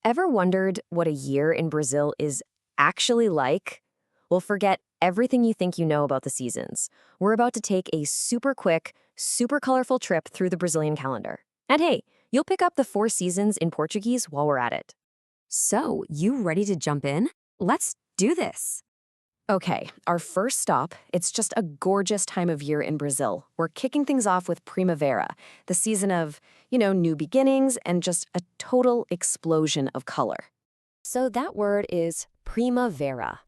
Ever wondered what a year in Brazil is actually like? Well, forget everything you think you know about the seasons. We're about to take a super quick, super colorful trip through the Brazilian calendar. And hey, you'll pick up the 4 seasons in Portuguese while we're at it. So, you ready to jump in? Let's do this. Okay, our first stop, it's just a gorgeous time of year in Brazil. We're kicking things off with Primavera, the season of, new beginnings and just a total explosion of color. So that word is primavera.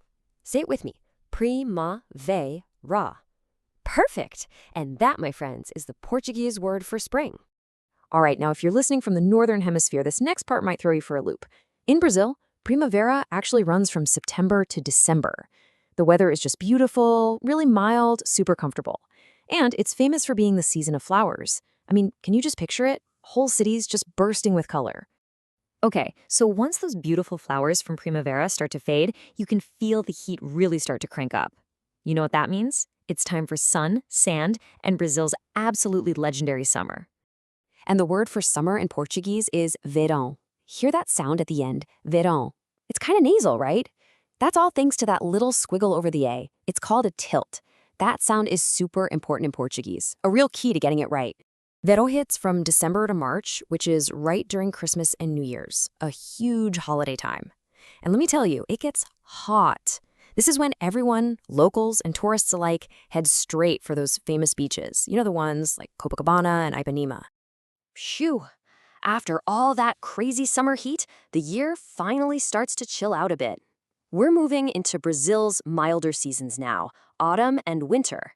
Say it with me. Primavera. Perfect. And that, my friends, is the Portuguese word for spring. All right, now if you're listening from the Northern Hemisphere, this next part might throw you for a loop. In Brazil, Primavera actually runs from September to December. The weather is just beautiful, really mild, super comfortable. And it's famous for being the season of flowers. I mean, can you just picture it? Whole cities just bursting with color. Okay, so once those beautiful flowers from Primavera start to fade, you can feel the heat really start to crank up. You know what that means? It's time for sun, sand, and Brazil's absolutely legendary summer. And the word for summer in Portuguese is verão. Hear that sound at the end, verão. It's kind of nasal, right? That's all thanks to that little squiggle over the A. It's called a tilt. That sound is super important in Portuguese, a real key to getting it right. Verão hits from December to March, which is right during Christmas and New Year's, a huge holiday time. And let me tell you, it gets hot. This is when everyone, locals and tourists alike, head straight for those famous beaches. You know, the ones like Copacabana and Ipanema. Phew! After all that crazy summer heat, the year finally starts to chill out a bit. We're moving into Brazil's milder seasons now, autumn and winter.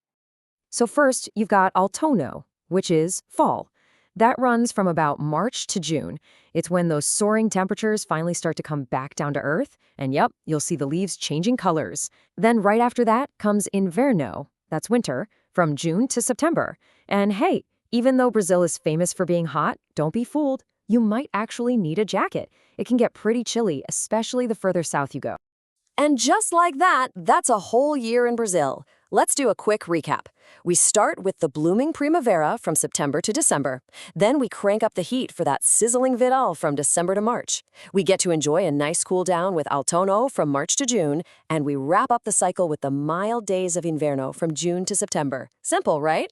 So first, you've got outono, which is fall. That runs from about March to June. It's when those soaring temperatures finally start to come back down to earth, and yep, you'll see the leaves changing colors. Then right after that comes inverno, that's winter, from June to September. And hey, even though Brazil is famous for being hot, don't be fooled. You might actually need a jacket. It can get pretty chilly, especially the further south you go. And just like that, that's a whole year in Brazil. Let's do a quick recap. We start with the blooming primavera from September to December. Then we crank up the heat for that sizzling verão from December to March. We get to enjoy a nice cool down with outono from March to June, and we wrap up the cycle with the mild days of inverno from June to September. Simple, right?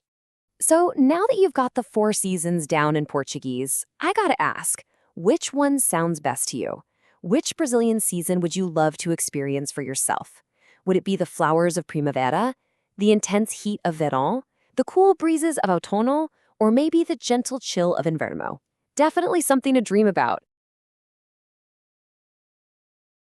So now that you've got the 4 seasons down in Portuguese, I gotta ask, which one sounds best to you? Which Brazilian season would you love to experience for yourself? Would it be the flowers of primavera, the intense heat of verão, the cool breezes of outono, or maybe the gentle chill of inverno? Definitely something to dream about.